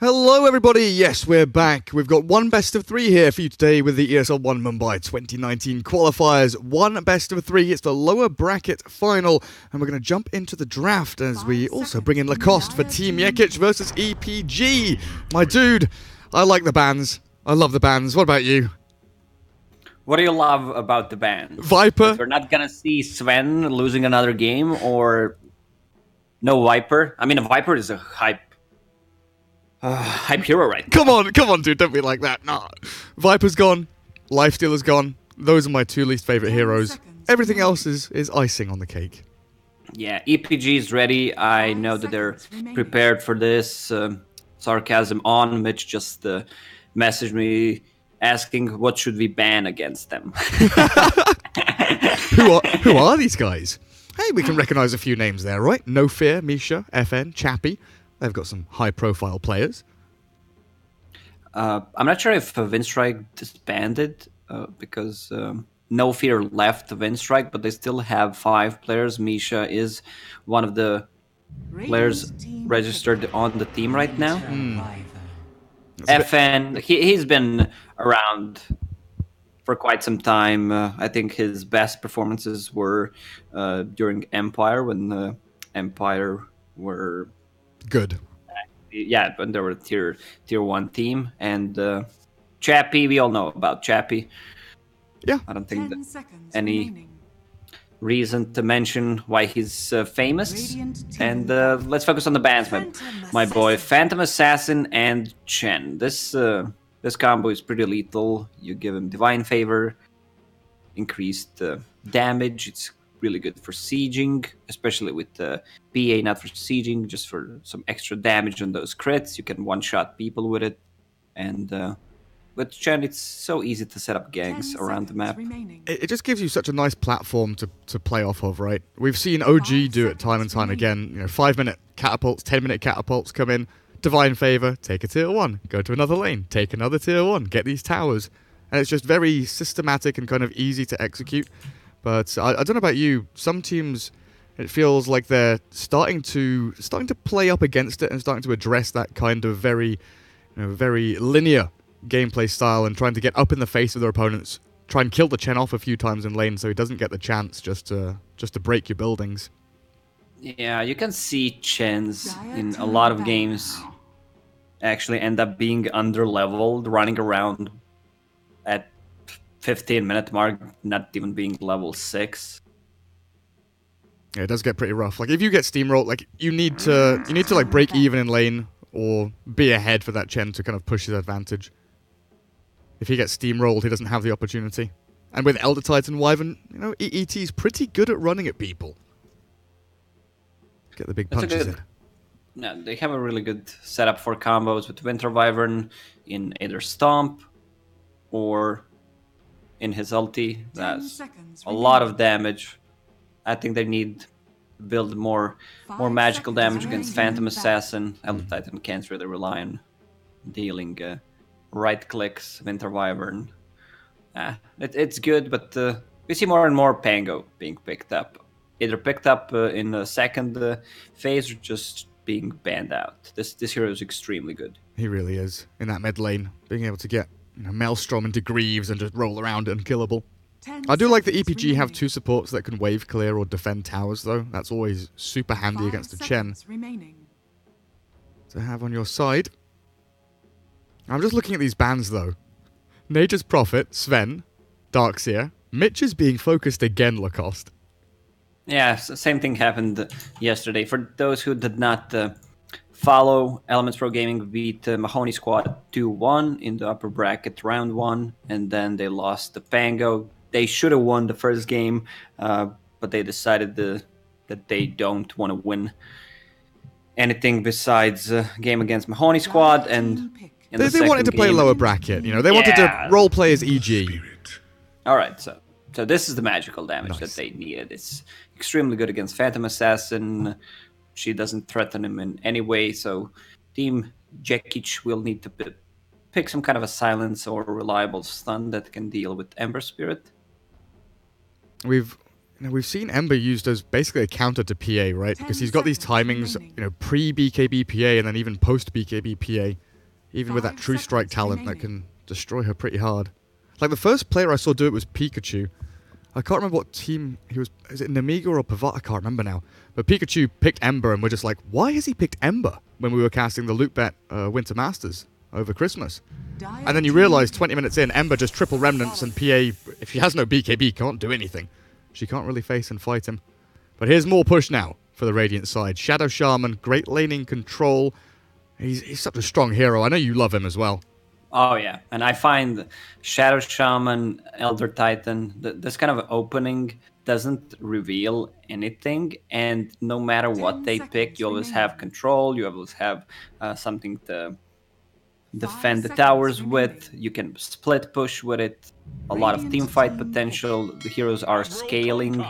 Hello everybody, yes we're back. We've got one best of three here for you today with the ESL One Mumbai 2019 qualifiers. One best of three, it's the lower bracket final, and we're going to jump into the draft as we also bring in Lacoste for Team Jekich versus EPG. My dude, I like the bans. I love the bans. What about you? What do you love about the band? Viper? That we're not gonna see Sven losing another game, or no Viper. I mean, a Viper is a hype hero, right? Come on, dude, don't be like that. Nah. Viper's gone. Lifestealer's gone. Those are my two least favorite heroes. Everything else is icing on the cake. Yeah, EPG is ready. I know that they're prepared for this. Sarcasm on. Mitch just messaged me asking what should we ban against them. Who are these guys? Hey, we can recognize a few names there, right? No Fear, Misha, FN, Chappie. They've got some high-profile players. I'm not sure if Winstrike disbanded because No Fear left Winstrike, but they still have 5 players. Misha is one of the players registered on the team right now. FN, he's been around for quite some time. I think his best performances were during Empire, when Empire were good. Yeah, but they were a tier 1 team. And Chappie, we all know about Chappie. Yeah. I don't think that any reason to mention why he's famous. And let's focus on the bans, my boy. Phantom Assassin and Chen. This combo is pretty lethal. You give him Divine Favor, increased damage. It's really good for sieging, especially with PA, not for sieging, just for some extra damage on those crits. You can one-shot people with it. And with Chen, it's so easy to set up gangs around the map. It just gives you such a nice platform to play off of, right? We've seen OG do it time and time again. You know, 5-minute catapults, 10-minute catapults come in, Divine Favor, take a tier 1, go to another lane, take another tier 1, get these towers. And it's just very systematic and kind of easy to execute. But I don't know about you, some teams, it feels like they're starting to play up against it and starting to address that kind of very linear gameplay style and trying to get up in the face of their opponents, try and kill the Chen off a few times in lane so he doesn't get the chance just to break your buildings. Yeah, you can see Chens in a lot of games actually end up being under-leveled, running around at 15-minute mark, not even being level 6. Yeah, it does get pretty rough. Like if you get steamrolled, like you need to like break even in lane or be ahead for that Chen to kind of push his advantage. If he gets steamrolled, he doesn't have the opportunity. And with Elder Titan Wyvern, you know, EET is pretty good at running at people. Get the big punches in. No, they have a really good setup for combos with Winter Wyvern in either Stomp or in his ulti. That's a lot of damage. I think they need to build more magical damage against Phantom Assassin. Elder Titan can't really rely on dealing right clicks, Winter Wyvern. It's good, but we see more and more Pango being picked up. Either picked up in the second phase or just being banned out. This hero is extremely good. He really is. In that mid lane, being able to get Maelstrom into Greaves and just roll around unkillable. I do like the EPG have 2 supports that can wave clear or defend towers, though. That's always super handy against a Chen to have on your side. I'm just looking at these bans, though. Nature's Prophet, Sven, Darkseer. Mitch is being focused again, Lacoste. Yeah, same thing happened yesterday. For those who did not follow, Elements Pro Gaming beat Mahoney Squad 2-1 in the upper bracket round 1, and then they lost to Pango. They should have won the first game, but they decided that they don't want to win anything besides a game against Mahoney Squad. And they wanted to play lower bracket, you know. They wanted to role play as EG. All right, so this is the magical damage that they needed. It's extremely good against Phantom Assassin. She doesn't threaten him in any way, so Team Jekich will need to pick some kind of a silence or reliable stun that can deal with Ember Spirit. We've seen Ember used as basically a counter to PA, right? Because he's got these timings, pre-BKB PA and then even post-BKB PA. even with that True Strike talent that can destroy her pretty hard. Like, the first player I saw do it was Pikachu. I can't remember what team he was. Is it Namiga or Pavat? I can't remember now. But Pikachu picked Ember, and we're just like, why has he picked Ember when we were casting the Loopbet Winter Masters over Christmas? And then you realise 20 minutes in, Ember just triple remnants, and PA, if she has no BKB, can't do anything. She can't really face and fight him. But here's more push now for the Radiant side. Shadow Shaman, great laning control. He's such a strong hero. I know you love him as well. Oh, yeah. And I find Shadow Shaman, Elder Titan, this kind of opening doesn't reveal anything. And no matter what they pick, you always have control. You always have something to defend the towers with. You can split push with it. A lot of team fight potential. The heroes are scaling.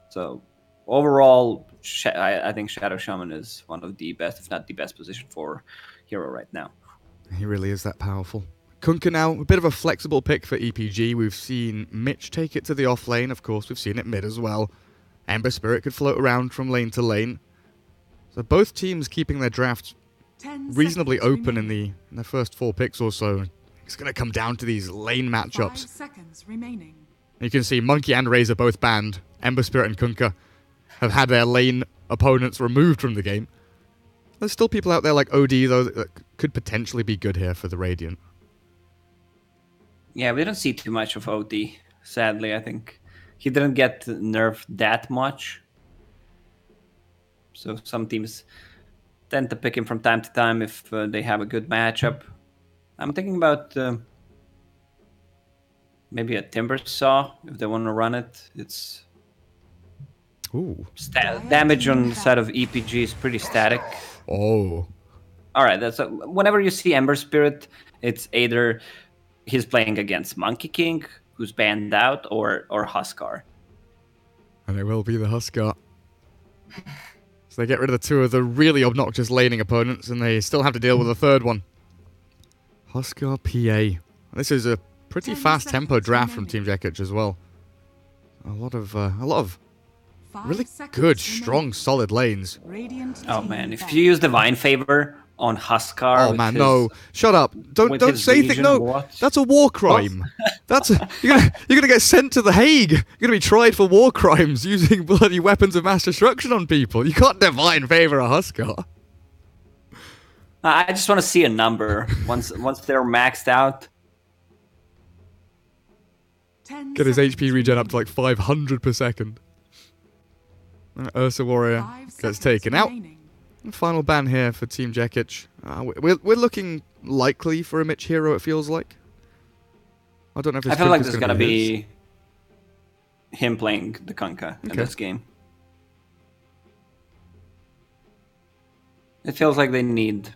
So overall, I think Shadow Shaman is one of the best, if not the best position for hero right now. He really is that powerful. Kunkka now, a bit of a flexible pick for EPG. We've seen Mitch take it to the off lane, of course. We've seen it mid as well. Ember Spirit could float around from lane to lane. So both teams keeping their drafts reasonably open in their first 4 picks or so. It's going to come down to these lane matchups. 5 seconds remaining. You can see Monkey and Razor both banned. Ember Spirit and Kunkka have had their lane opponents removed from the game. There's still people out there like OD, though, that could potentially be good here for the Radiant. Yeah, we don't see too much of OD, sadly. I think he didn't get nerfed that much. So some teams tend to pick him from time to time if they have a good matchup. I'm thinking about maybe a Timber Saw, if they want to run it. It's damage on the side of EPG is pretty static. Oh. Alright, that's whenever you see Ember Spirit, it's either he's playing against Monkey King, who's banned out, or Huskar. And it will be the Huskar. So they get rid of the 2 of the really obnoxious laning opponents, and they still have to deal with a 3rd one. Huskar PA. This is a pretty fast tempo draft from Team Jekich as well. A lot of really good, strong, solid lanes. Oh man, if you use Divine Favor on Huskar... Oh man, no. Shut up. Don't say anything. No, what? That's a war crime. You're gonna get sent to The Hague. You're gonna be tried for war crimes using bloody weapons of mass destruction on people. You can't Divine Favor a Huskar. I just want to see a number. Once they're maxed out. Get his HP regen up to like 500 per second. Ursa Warrior gets taken out. Final ban here for Team Jekich. We're looking likely for a Mitch hero, it feels like. I don't know if this I feel like there's going to be him playing the Kunkka in this game. It feels like they need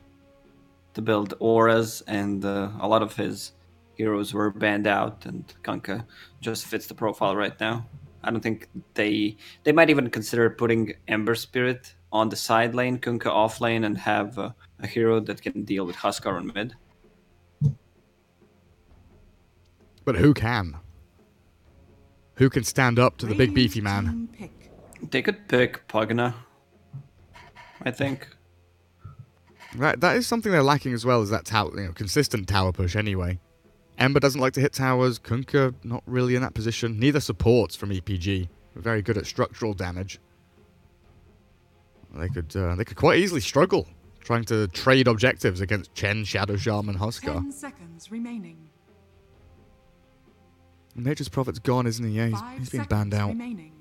to build auras, and a lot of his heroes were banned out, and Kunkka just fits the profile right now. I don't think they might even consider putting Ember Spirit on the side lane, Kunkka off lane, and have a hero that can deal with Huskar on mid. But who can? Who can stand up to the big beefy man? They could pick Pugna, I think. Right, that is something they're lacking as well, is that consistent tower push anyway. Ember doesn't like to hit towers. Kunkka not really in that position. Neither supports from EPG. They're very good at structural damage. They could quite easily struggle trying to trade objectives against Chen, Shadow Shaman, Huskar. 10 seconds remaining. Nature's Prophet's gone, isn't he? Yeah, he's been banned out. Remaining.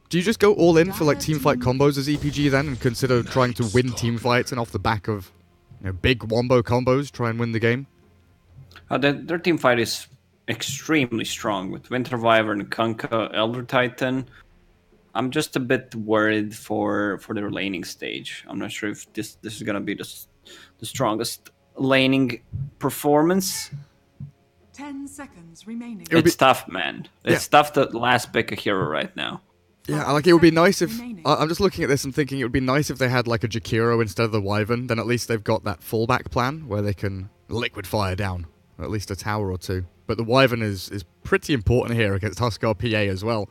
Do you just go all in for like teamfight combos as EPG then, and consider trying to win teamfights and off the back of big wombo combos try and win the game? Their teamfight is extremely strong with Winter Wyvern, Kunkka, Elder Titan. I'm just a bit worried for their laning stage. I'm not sure if this is gonna be the strongest laning performance. 10 seconds remaining. It's tough, man. It's tough to last pick a hero right now. Yeah, like it would be nice if... I'm just looking at this and thinking it would be nice if they had like a Jakiro instead of the Wyvern. Then at least they've got that fallback plan where they can liquid fire down at least a tower or 2. But the Wyvern is pretty important here against Huskar PA as well.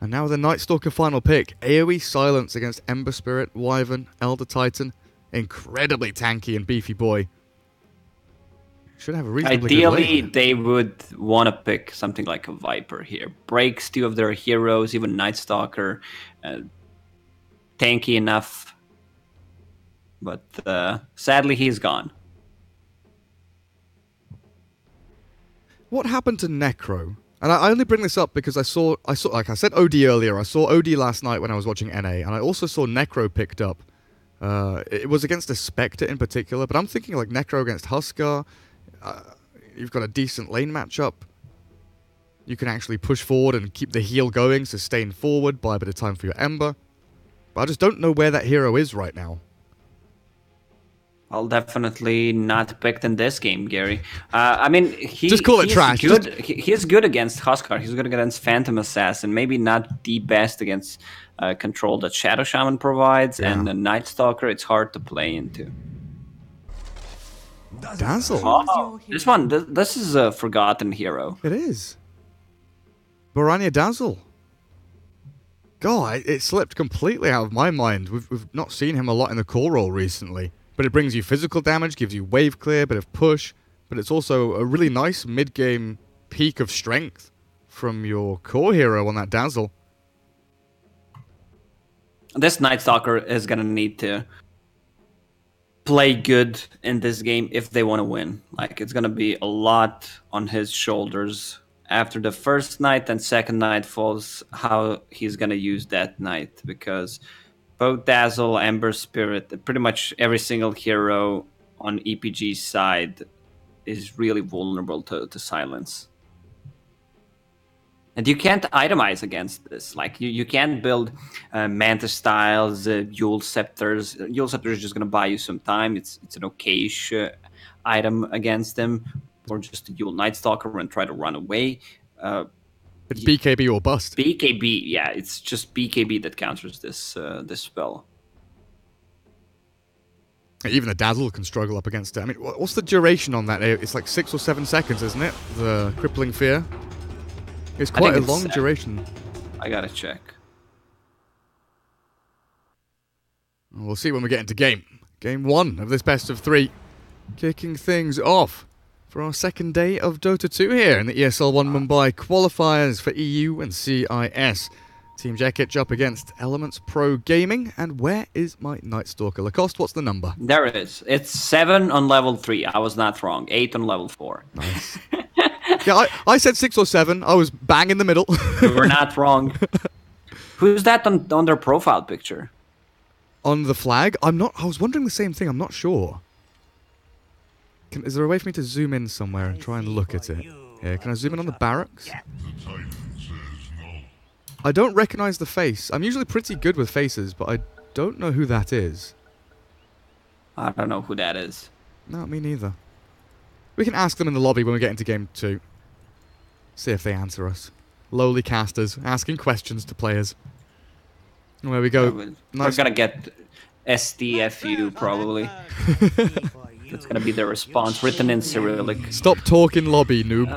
And now the Night Stalker final pick. AoE silence against Ember Spirit, Wyvern, Elder Titan. incredibly tanky and beefy boy. Should have a reasonably good Ideally, lane. they would want to pick something like a Viper here. Breaks 2 of their heroes, even Night Stalker. Tanky enough. But sadly, he's gone. What happened to Necro? And I only bring this up because I saw, like I said OD earlier, I saw OD last night when I was watching NA, and I also saw Necro picked up. It was against a Spectre in particular, but I'm thinking like Necro against Huskar. You've got a decent lane matchup. You can actually push forward and keep the heal going, sustain forward, buy a bit of time for your Ember. But I just don't know where that hero is right now. I'll definitely not picked in this game, Gary. I mean, Just call it trash. Good. He's good against Huskar. He's good against Phantom Assassin. Maybe not the best against control that Shadow Shaman provides, and the Night Stalker. It's hard to play into. Dazzle. Oh, this one. This is a forgotten hero. It is. Baranya Dazzle. God, it slipped completely out of my mind. We've not seen him a lot in the core role recently. But it brings you physical damage, gives you wave clear, bit of push. But it's also a really nice mid-game peak of strength from your core hero on that Dazzle. This Night Stalker is going to need to play good in this game if they want to win. Like, it's going to be a lot on his shoulders. After the first night and second night falls, how he's going to use that night. Because both Dazzle, Ember Spirit, pretty much every single hero on EPG's side is really vulnerable to silence. And you can't itemize against this. Like, you can't build Mantis Styles, Yule Scepters. Yule Scepter is just going to buy you some time. It's an okay-ish item against them. Or just a Yule Night Stalker and try to run away. It's BKB or bust. BKB, yeah, it's just BKB that counters this this spell. Even the Dazzle can struggle up against it. I mean, what's the duration on that? It's like 6 or 7 seconds, isn't it? The Crippling Fear. It's quite a long duration. I gotta check. We'll see when we get into game. Game 1 of this best of 3. Kicking things off for our second day of Dota 2 here in the ESL One Mumbai qualifiers for EU and CIS. Team Jekich up against Elements Pro Gaming. And where is my Night Stalker? Lacoste, what's the number? There it is. It's 7 on level 3. I was not wrong. 8 on level 4. Nice. Yeah, I said 6 or 7. I was bang in the middle. You were not wrong. Who's that on their profile picture? On the flag? I was wondering the same thing. I'm not sure. Is there a way for me to zoom in somewhere and try and look at it? Here, can I zoom in on the barracks? I don't recognize the face. I'm usually pretty good with faces, but I don't know who that is. I don't know who that is. No, me neither. We can ask them in the lobby when we get into game 2. See if they answer us. Lowly casters, asking questions to players. There we go. We're gonna get SDFU, probably. That's gonna be their response, written in Cyrillic. Stop talking lobby, noob.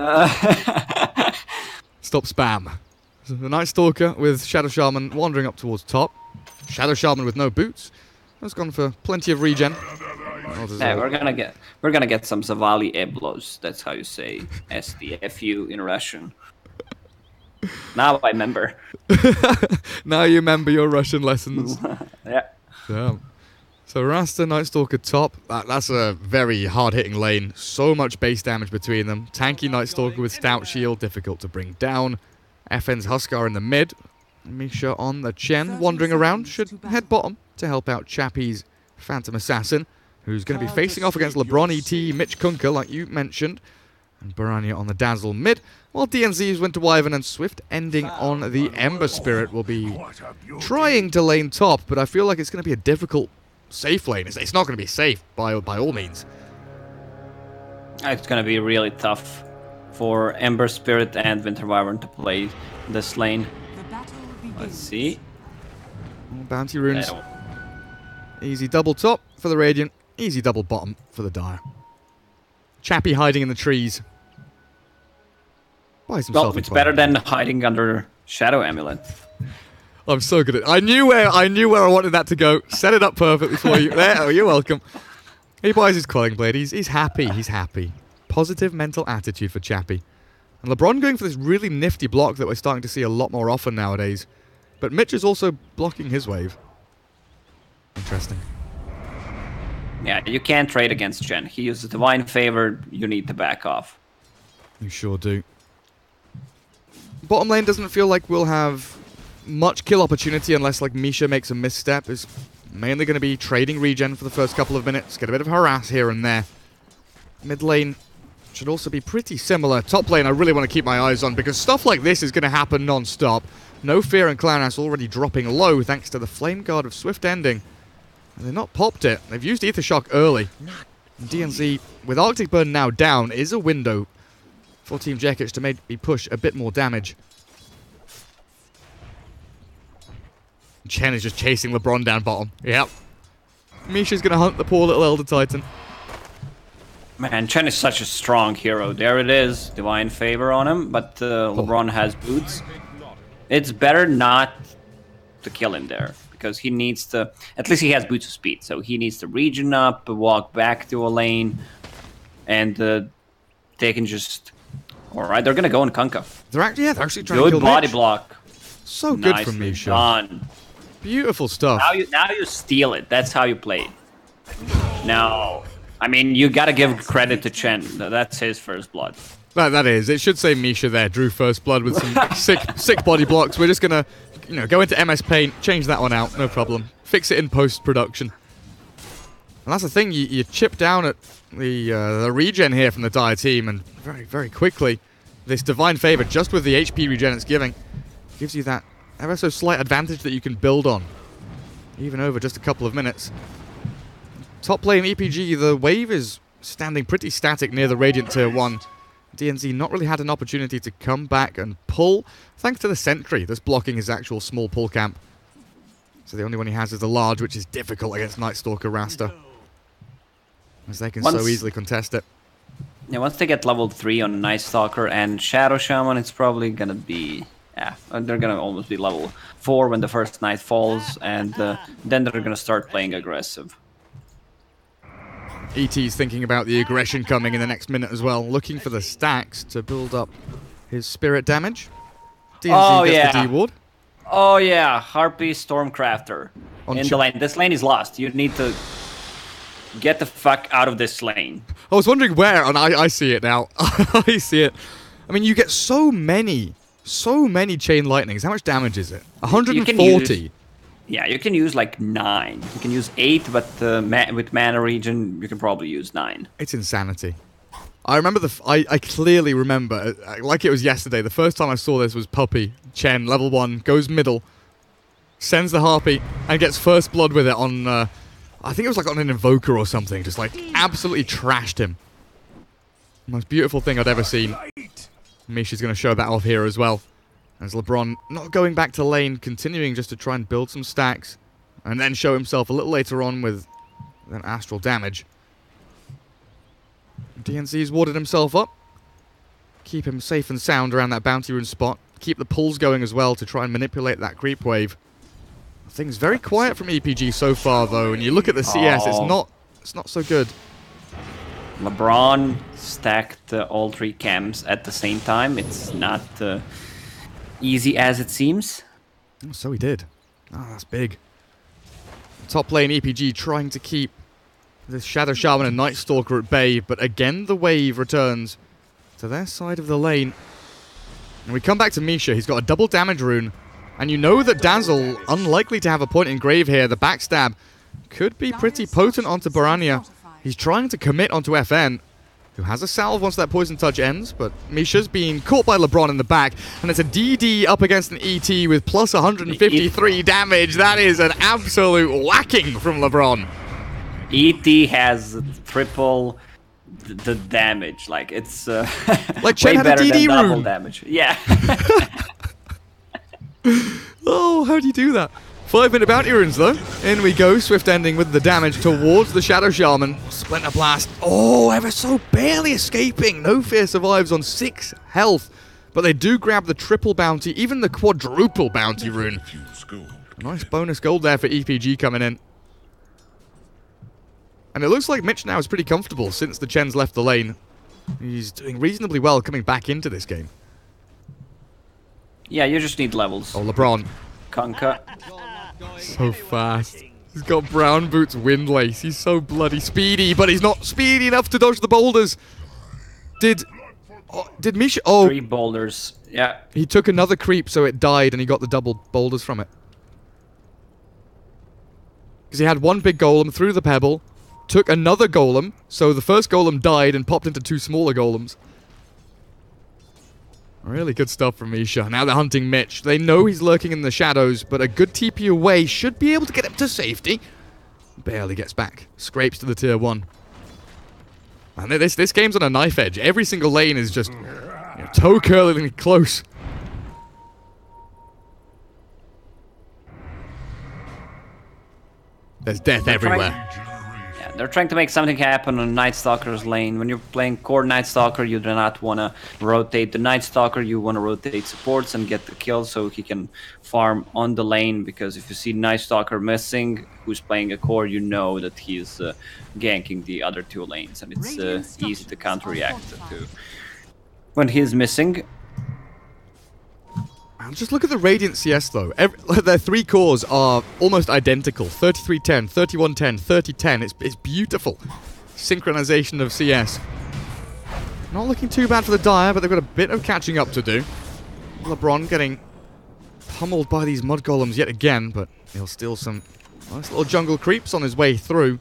Stop spam. So the Night Stalker with Shadow Shaman wandering up towards top. Shadow Shaman with no boots. That's gone for plenty of regen. Yeah, we're gonna get some Zavali Eblos. That's how you say SDFU in Russian. Now I remember. Now you remember your Russian lessons. Yeah. So Rasta, Night Stalker top. That's a very hard-hitting lane. So much base damage between them. Tanky Night Stalker with Stout Shield, difficult to bring down. FN's Huskar in the mid. Misha on the Chen, wandering around. Should head bottom to help out Chappie's Phantom Assassin, who's going to be facing off against LeBron ET, Mitch Kunker, like you mentioned. And Baranya on the Dazzle mid, while DNZ's Winter Wyvern and Swift ending on the Ember Spirit will be trying to lane top, but I feel like it's going to be a difficult safe lane. It's not going to be safe by all means. It's going to be really tough for Ember Spirit and Winter Wyvern to play this lane. Let's see. Bounty runes. Easy double top for the Radiant. Easy double bottom for the Dire. Chappie hiding in the trees. Buys himself Well, it's better than hiding under Shadow Amulet. I'm so good at I knew where I wanted that to go. Set it up perfectly for you. There, oh, you're welcome. He buys his Quelling Blade. He's happy. He's happy. Positive mental attitude for Chappie. And LeBron going for this really nifty block that we're starting to see a lot more often nowadays. But Mitch is also blocking his wave. Interesting. Yeah, you can't trade against Chen. He uses Divine Favor, you need to back off. You sure do. Bottom lane doesn't feel like we'll have much kill opportunity unless like Misha makes a misstep. Is mainly going to be trading regen for the first couple of minutes. Get a bit of harass here and there. Mid lane should also be pretty similar. Top lane I really want to keep my eyes on because stuff like this is going to happen non-stop. No Fear and Clanass already dropping low thanks to the Flame Guard of Swift Ending. And they've not popped it. They've used Ether Shock early. And DNZ, with Arctic Burn now down, is a window for Team Jekich to maybe push a bit more damage. Chen is just chasing LeBron down bottom. Yep. Misha's going to hunt the poor little Elder Titan. Man, Chen is such a strong hero. There it is. Divine Favor on him, but LeBron has boots. It's better not to kill him there. Because he needs to, at least he has boots of speed, so he needs to regen up, walk back to a lane, and they can just. All right, they're gonna go in Kunkka. They're actually trying to kill Good body Mitch. block. So good from Misha. Done. Beautiful stuff. Now you steal it. That's how you play it. Now, I mean, you gotta give credit to Chen. That's his first blood. That is. It should say Misha there. Drew first blood with some sick body blocks. We're just gonna. Go into MS Paint, change that one out, no problem. Fix it in post-production. And that's the thing, you chip down at the regen here from the Dire team, and very, very quickly, this Divine Favor, just with the HP regen it's giving, gives you that ever so slight advantage that you can build on, even over just a couple of minutes. Top lane EPG, the wave is standing pretty static near the Radiant Tier 1. DNZ not really had an opportunity to come back and pull, thanks to the sentry that's blocking his actual small pull camp. So the only one he has is the large, which is difficult against Night Stalker Rasta, as they can so easily contest it. Yeah, once they get level 3 on Night Stalker and Shadow Shaman, it's probably gonna be, they're gonna almost be level 4 when the first night falls, and then they're gonna start playing aggressive. ET's thinking about the aggression coming in the next minute as well, looking for the stacks to build up his spirit damage. DNZ gets the D-Ward. Oh yeah, Harpy Stormcrafter in the lane. This lane is lost. You need to get the fuck out of this lane. I was wondering where, and I see it now. I see it. I mean, you get so many chain lightnings. How much damage is it? 140. Yeah, you can use like 9. You can use 8, but with mana regen, you can probably use 9. It's insanity. I remember I clearly remember, like it was yesterday, the first time I saw this was Puppy. Chen, level 1, goes middle, sends the Harpy, and gets first blood with it on, I think it was like on an Invoker or something, just like absolutely trashed him. Most beautiful thing I'd ever seen. Misha's going to show that off here as well. As LeBron not going back to lane, continuing just to try and build some stacks, and then show himself a little later on with an astral damage. DNC's warded himself up. Keep him safe and sound around that bounty rune spot. Keep the pulls going as well to try and manipulate that creep wave. Things very quiet from EPG so far though, and you look at the CS, it's not so good. LeBron stacked all 3 camps at the same time. It's not easy as it seems. Oh, so he did. Oh, that's big. Top lane EPG trying to keep this Shadow Shaman and Night Stalker at bay, but again the wave returns to their side of the lane. And we come back to Misha. He's got a double damage rune, and you know that Dazzle, unlikely to have a point in grave here. The backstab could be pretty potent onto Baranya. He's trying to commit onto FN, who has a salve once that poison touch ends, but Misha's being caught by LeBron in the back, and it's a DD up against an ET with plus 153 damage. That is an absolute whacking from LeBron. ET has triple the damage. Like, it's like Chen way had better a DD than double rune. damage. Yeah. Oh, how do you do that? 5-minute bounty runes, though. In we go. Swift ending with the damage towards the Shadow Shaman. Splinter Blast. Oh, ever so barely escaping. No Fear survives on 6 health. But they do grab the triple bounty, even the quadruple bounty rune. A nice bonus gold there for EPG coming in. And it looks like Mitch now is pretty comfortable since the Chen's left the lane. He's doing reasonably well coming back into this game. Yeah, you just need levels. Oh, LeBron. Kunkka. So fast. He's got brown boots windlace. He's so bloody speedy, but he's not speedy enough to dodge the boulders. Did Misha... Oh. 3 boulders. Yeah. He took another creep, so it died, and he got the double boulders from it. Because he had one big golem, threw the pebble, took another golem, so the first golem died and popped into 2 smaller golems. Really good stuff from Misha. Now they're hunting Mitch. They know he's lurking in the shadows, but a good TP away should be able to get him to safety. Barely gets back. Scrapes to the tier 1. And this game's on a knife edge. Every single lane is just toe-curlingly close. There's death everywhere. Yeah, they're trying to make something happen on Night Stalker's lane. When you're playing core Night Stalker, you do not want to rotate the Night Stalker. You want to rotate supports and get the kill so he can farm on the lane. Because if you see Night Stalker missing, who's playing a core, you know that he's ganking the other 2 lanes. And it's easy to counter-react to when he's missing. Just look at the Radiant CS though. Their 3 cores are almost identical. 3310, 3110, 3010. It's beautiful. Synchronization of CS. Not looking too bad for the Dire, but they've got a bit of catching up to do. LeBron getting pummeled by these mud golems yet again, but he'll steal some nice little jungle creeps on his way through.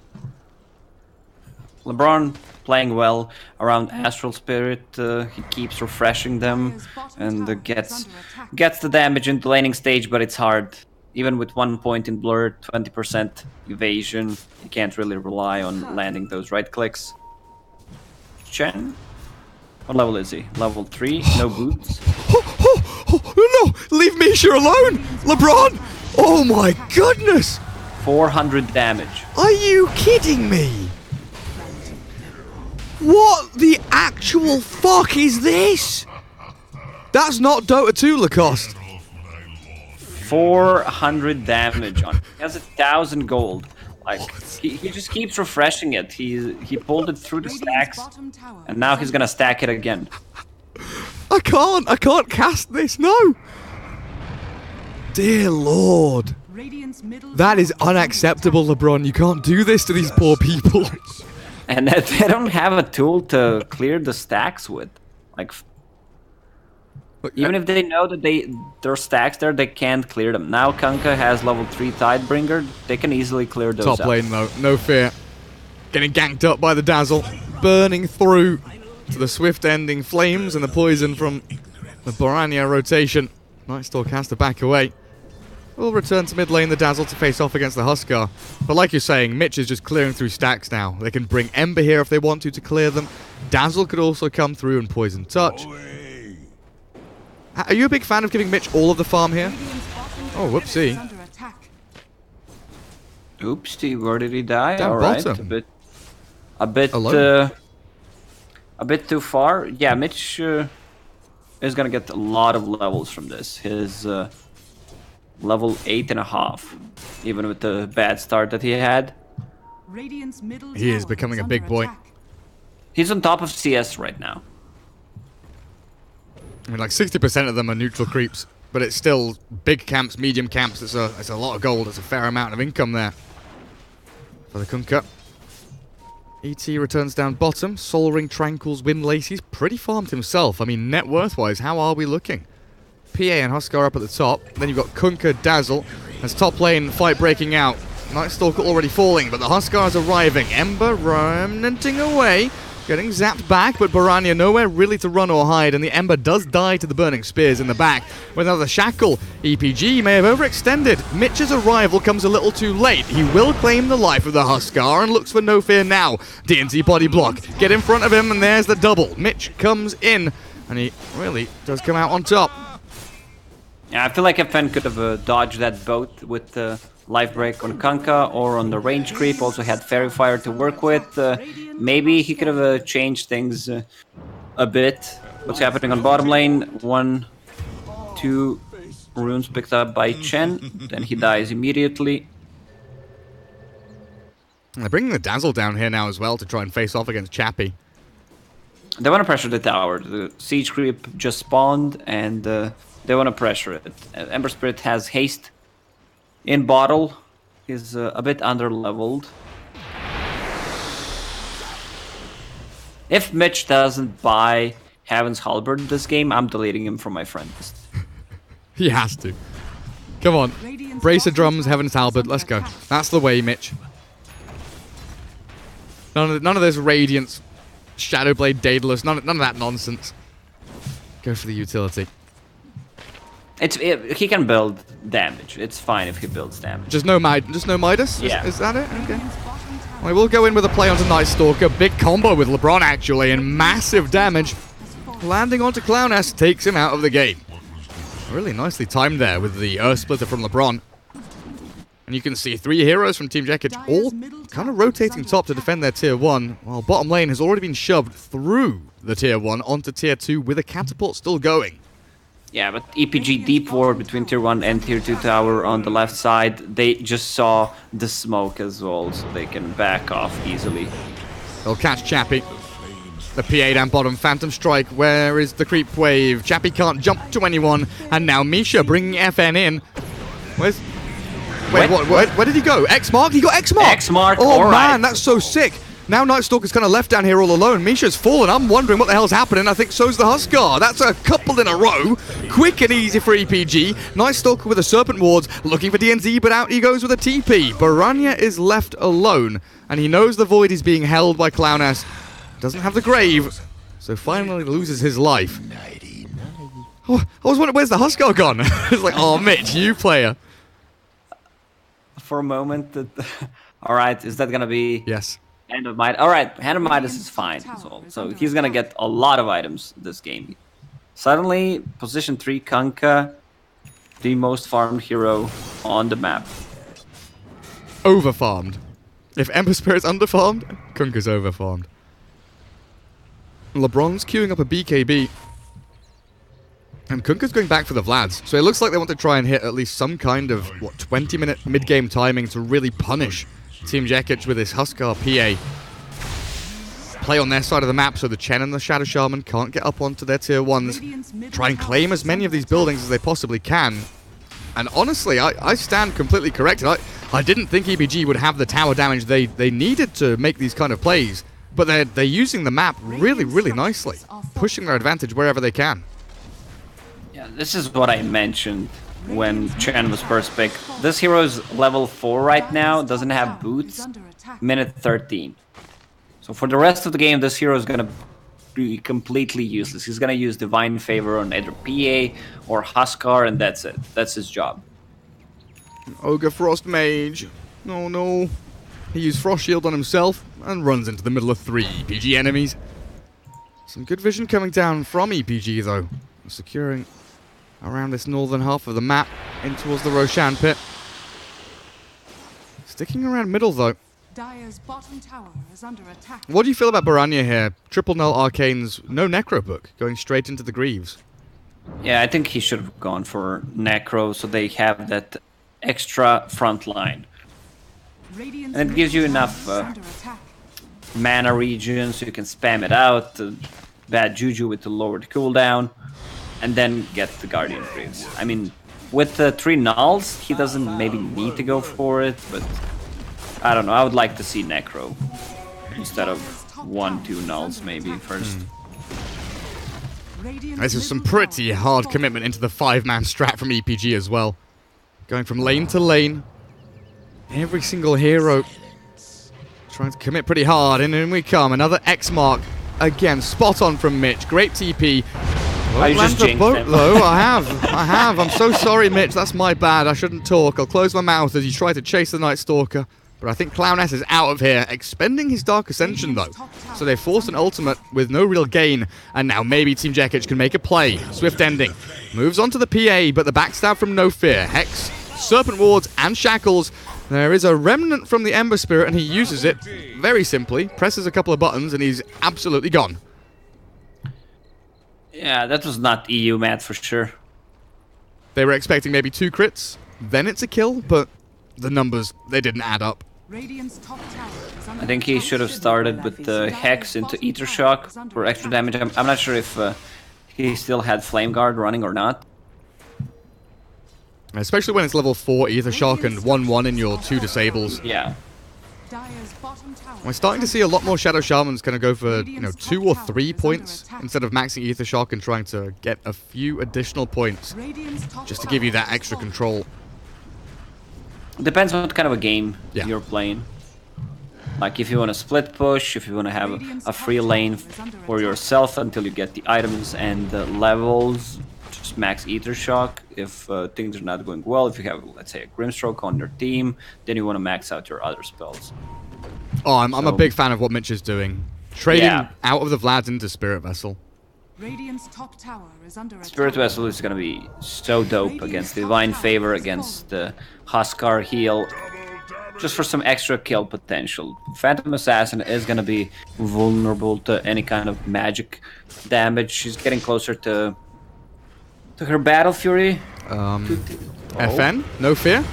LeBron playing well around Astral Spirit. He keeps refreshing them and gets the damage in the laning stage, but it's hard. Even with 1 point in Blur, 20% evasion, you can't really rely on landing those right clicks. Chen? What level is he? Level 3? No boots? No! Leave Misha alone! LeBron! Oh my goodness! 400 damage. Are you kidding me? What the actual fuck is this? That's not Dota 2, Lacoste. 400 damage on. He has 1,000 gold. Like he just keeps refreshing it. He pulled it through the stacks, and now he's gonna stack it again. I can't cast this. No. Dear Lord. That is unacceptable, LeBron. You can't do this to these poor people. And that they don't have a tool to clear the stacks with. Like, even if they know that there are stacks there, they can't clear them. Now Kunkka has level 3 Tidebringer. They can easily clear those Top lane though, no fear. Getting ganked up by the Dazzle. Burning through to the swift ending flames and the poison from the Borania rotation. Night Stormcaster back away. We'll return to mid lane, the Dazzle, to face off against the Huskar. But like you're saying, Mitch is just clearing through stacks now. They can bring Ember here if they want to clear them. Dazzle could also come through and Poison Touch. Are you a big fan of giving Mitch all of the farm here? Oh, whoopsie. Oopsie, where did he die? Down Alright, bottom. a bit too far. Yeah, Mitch is gonna get a lot of levels from this. His level 8.5, even with the bad start that he had. He is becoming a big boy. He's on top of CS right now. I mean, like 60% of them are neutral creeps, but it's still big camps, medium camps. It's a lot of gold. It's a fair amount of income there for the Kunkka. ET returns down bottom. Soul Ring, Tranquils, Windlace. He's pretty farmed himself. I mean, net worth-wise, how are we looking? PA and Huskar up at the top. Then you've got Kunkka, Dazzle. As top lane fight breaking out. Nightstalker already falling, but the Huskar's arriving. Ember remnanting away. Getting zapped back, but Borania nowhere really to run or hide, and the Ember does die to the Burning Spears in the back. With another Shackle, EPG may have overextended. Mitch's arrival comes a little too late. He will claim the life of the Huskar and looks for no fear now. DNC body block. Get in front of him, and there's the double. Mitch comes in, and he really does come out on top. Yeah, I feel like FN could have dodged that both with the life break on Kunkka or on the range creep. Also had Fairy Fire to work with. Maybe he could have changed things a bit What's happening on bottom lane? 1, 2 runes picked up by Chen. Then he dies immediately. And they're bringing the Dazzle down here now as well to try and face off against Chappie. They want to pressure the tower. The siege creep just spawned, and they want to pressure it. Ember Spirit has haste in bottle. He's a bit under-leveled. If Mitch doesn't buy Heaven's Halberd this game, I'm deleting him from my friend list. He has to. Come on. Brace of drums, Heaven's Halberd. Let's go. That's the way, Mitch. None of this Radiance, Shadowblade, Daedalus, none of that nonsense. Go for the utility. He can build damage. It's fine if he builds damage. Just no Midas? Yeah. Is that it? Okay. We will go in with a play onto Night Stalker. Big combo with LeBron, actually, and massive damage. Landing onto Clowness takes him out of the game. Really nicely timed there with the Earth Splitter from LeBron. And you can see 3 heroes from Team Jekich all kind of rotating top to defend their Tier 1, while bottom lane has already been shoved through the Tier 1 onto Tier 2 with a catapult still going. Yeah, but EPG deep ward between Tier 1 and Tier 2 tower on the left side. They just saw the smoke as well, so they can back off easily. They'll catch Chappie. The PA down bottom, Phantom Strike. Where is the creep wave? Chappie can't jump to anyone, and now Misha bringing FN in. Where's... Wait, what? Where did he go? X-Mark? He got X-Mark! X-Mark, oh, all man, right. that's so sick. Now Night Stalker's kind of left down here all alone. Misha's fallen. I'm wondering what the hell's happening. I think so's the Huskar. That's a couple in a row. Quick and easy for EPG. Night Stalker with a Serpent Wards, looking for DNZ, but out he goes with a TP. Baranya is left alone, and he knows the Void is being held by Clowness. Doesn't have the Grave, so finally loses his life. Oh, I was wondering, where's the Huskar gone? It's like, oh, Mitch, you player. For a moment, alright, is that gonna be... Yes. Hand of Midas. Alright, Hand of Midas is fine. So he's gonna get a lot of items this game. Suddenly, position 3 Kunkka, the most farmed hero on the map. Overfarmed. If Ember Spirit's underfarmed, Kunkka's overfarmed. LeBron's queuing up a BKB. And Kunkka's going back for the Vlads. So it looks like they want to try and hit at least some kind of, 20-minute mid-game timing to really punish Team Jekich with this Huskar PA. Play on their side of the map so the Chen and the Shadow Shaman can't get up onto their Tier 1s. Try and claim as many of these buildings as they possibly can. And honestly, I stand completely corrected. I didn't think EPG would have the tower damage they needed to make these kind of plays. But they're using the map really, really nicely. Pushing their advantage wherever they can. Yeah, this is what I mentioned when Chen was first picked. This hero is level 4 right now, doesn't have boots, minute 13. So for the rest of the game, this hero is going to be completely useless. He's going to use Divine Favor on either PA or Huskar, and that's it. That's his job. Ogre Frost Mage. Oh no. He used Frost Shield on himself and runs into the middle of 3 EPG enemies. Some good vision coming down from EPG though. Securing around this northern half of the map in towards the Roshan pit. Sticking around middle though. Dire's bottom tower is under attack. What do you feel about Baranya here? Triple Null Arcane's no Necro book, going straight into the Greaves. Yeah, I think he should have gone for Necro so they have that extra front line. And it gives you enough mana regen so you can spam it out. Bad Juju with the lowered cooldown. And then get the Guardian Greaves. I mean, with the 3 nulls, he doesn't maybe need to go for it, but I don't know. I would like to see Necro instead of 1-2 nulls maybe first. This is some pretty hard commitment into the 5-man strat from EPG as well. Going from lane to lane. Every single hero trying to commit pretty hard, and in we come. Another X mark. Again, spot on from Mitch. Great TP. I just jinxed boat, him. though. I have. I'm so sorry, Mitch. That's my bad. I shouldn't talk. I'll close my mouth as you try to chase the Night Stalker. But I think Clowness is out of here, expending his Dark Ascension, though. So they forced an ultimate with no real gain, and now maybe Team Jekich can make a play. Swift ending. Moves on to the PA, but the backstab from No Fear. Hex, Serpent Wards, and Shackles. There is a remnant from the Ember Spirit, and he uses it very simply. Presses a couple of buttons, and he's absolutely gone. Yeah, that was not EU math for sure. They were expecting maybe 2 crits, then it's a kill, but the numbers, they didn't add up. Radiant's top tower is under I think he attack. should have started with the Hex into Ether Shock for extra damage. I'm not sure if he still had Flame Guard running or not. Especially when it's level 4 Ether Shock and 1-1 in your 2 disables. Yeah. Dire's bottom tower We're starting to see a lot more Shadow Shamans kind of go for, 2 or 3 points instead of maxing Ether Shock and trying to get a few additional points just to give you that extra control. Depends on what kind of a game Yeah. you're playing. Like if you want to split push, if you want to have a free lane for yourself until you get the items and the levels, just max Ether Shock. If things are not going well, if you have, let's say, a Grimstroke on your team, then you want to max out your other spells. Oh, I'm a big fan of what Mitch is doing. Trading Yeah. out of the Vlad into Spirit Vessel. Radiant's top tower is under attack. Spirit Vessel is going to be so dope against Divine Favor, against the Huskar heal, just for some extra kill potential. Phantom Assassin is going to be vulnerable to any kind of magic damage. She's getting closer to her Battle Fury. FN, no fear.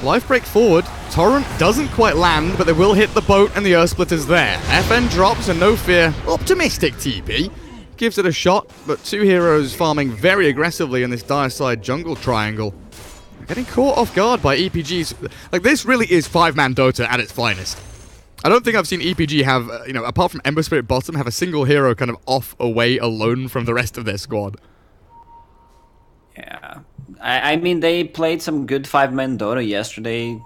Life break forward. Torrent doesn't quite land, but they will hit the boat and the Earth Splitter's there. FN drops and no fear. Optimistic TP. Gives it a shot, but 2 heroes farming very aggressively in this dire side jungle triangle. They're getting caught off guard by EPGs. Like, this really is 5-man Dota at its finest. I don't think I've seen EPG have, apart from Ember Spirit bottom, have a single hero kind of off away alone from the rest of their squad. Yeah, I mean, they played some good 5-man Dota yesterday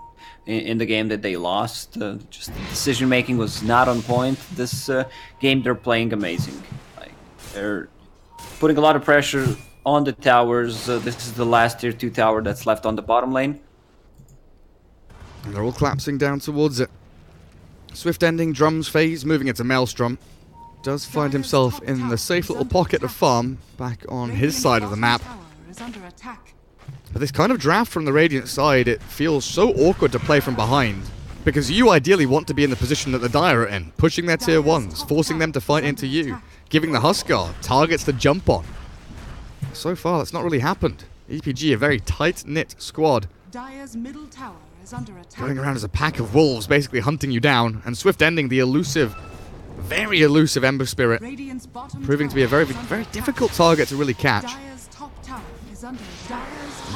in the game that they lost. Just the decision making was not on point. This game they're playing amazing. Like, they're putting a lot of pressure on the towers. This is the last tier 2 tower that's left on the bottom lane. And they're all collapsing down towards it. Swift ending Drum's phase, moving into Maelstrom. Does find himself in the safe little pocket of farm back on his side of the map. Under attack. But this kind of draft from the Radiant side, it feels so awkward to play from behind. Because you ideally want to be in the position that the Dire are in, pushing their tier 1s, forcing them to fight into you, giving the Huskar targets to jump on. So far, that's not really happened. EPG, a very tight-knit squad. Dire's middle tower is under attack. Going around as a pack of wolves, basically hunting you down, and Swift ending the elusive, very elusive Ember Spirit, Radiant's bottom proving to be a very, very difficult target to really catch. Dire's top tower is under attack.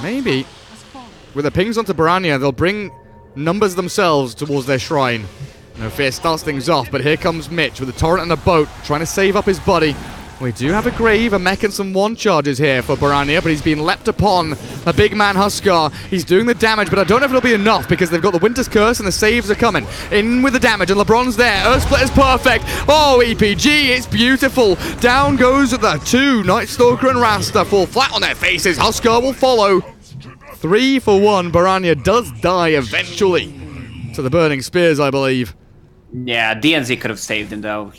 Maybe, with the pings onto Baranya, they'll bring numbers themselves towards their shrine. No fear starts things off, but here comes Mitch with a torrent and a boat, trying to save up his body. We do have a grave, a mech, and some 1 charges here for Baranya, but he's been leapt upon. A big man Huskar. He's doing the damage, but I don't know if it'll be enough because they've got the Winter's Curse and the saves are coming. In with the damage, and LeBron's there. Earth Split is perfect. Oh, EPG, it's beautiful. Down goes the 2. Night Stalker and Rasta fall flat on their faces. Huskar will follow. 3 for 1. Baranya does die eventually to the Burning Spears, I believe. Yeah, DNZ could have saved him though.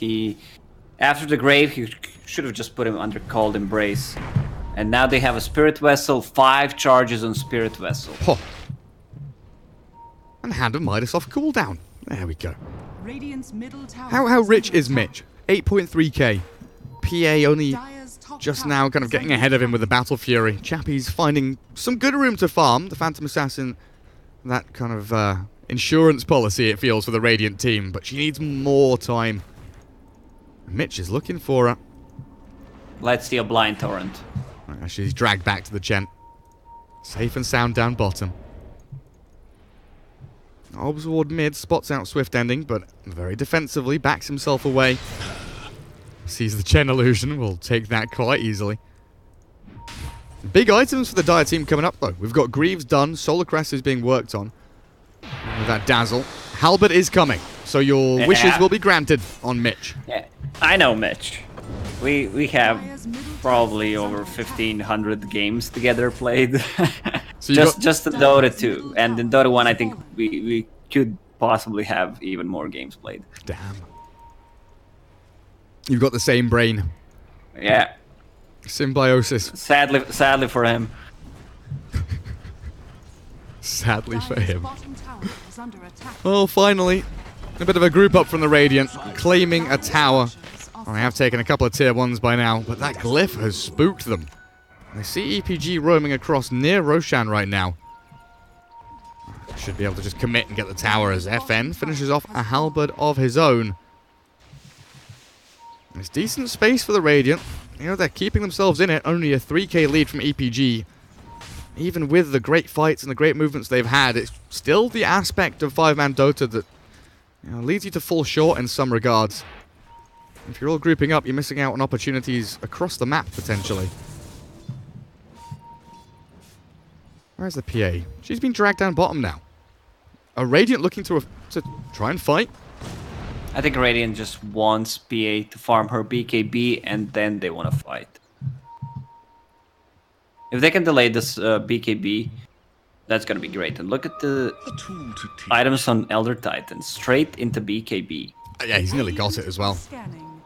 After the grave, he should have just put him under Cold Embrace. And now they have a Spirit Vessel, 5 charges on Spirit Vessel. Oh. And Hand of Midas off cooldown. There we go. Radiant's middle tower How rich under is attack. Mitch? 8.3k. PA only Dire's top just tower now kind of is getting under ahead of him attack. with the Battle Fury. Chappie's finding some good room to farm. The Phantom Assassin, that kind of insurance policy it feels for the Radiant team, but she needs more time. Mitch is looking for her. Let's see a blind torrent. She's dragged back to the Gent. Safe and sound down bottom. Obsward mid spots out Swift ending, but very defensively backs himself away. Sees the Chen illusion, will take that quite easily. Big items for the Dire team coming up though. We've got Greaves done, Solar Crest is being worked on. With that Dazzle. Halberd is coming, so your wishes will be granted on Mitch. Yeah, I know Mitch. We have probably over 1,500 games together played. So you just in Dota 2. And in Dota 1, I think we could possibly have even more games played. Damn. You've got the same brain. Yeah. Symbiosis. Sadly for him. Sadly for Dire's him. bottom tower is under attack. Well, finally, a bit of a group up from the Radiant, claiming a tower. I have taken a couple of tier 1s by now, but that glyph has spooked them. They see EPG roaming across near Roshan right now. Should be able to just commit and get the tower as FN finishes off a halberd of his own. It's decent space for the Radiant. You know, they're keeping themselves in it. Only a 3k lead from EPG. Even with the great fights and the great movements they've had, it's still the aspect of 5-man Dota that leads you to fall short in some regards. If you're all grouping up, you're missing out on opportunities across the map, potentially. Where's the PA? She's been dragged down bottom now. A Radiant looking to try and fight. I think Radiant just wants PA to farm her BKB and then they want to fight. If they can delay this BKB, that's going to be great. And look at the items on Elder Titan. Straight into BKB. Yeah, he's nearly got it as well.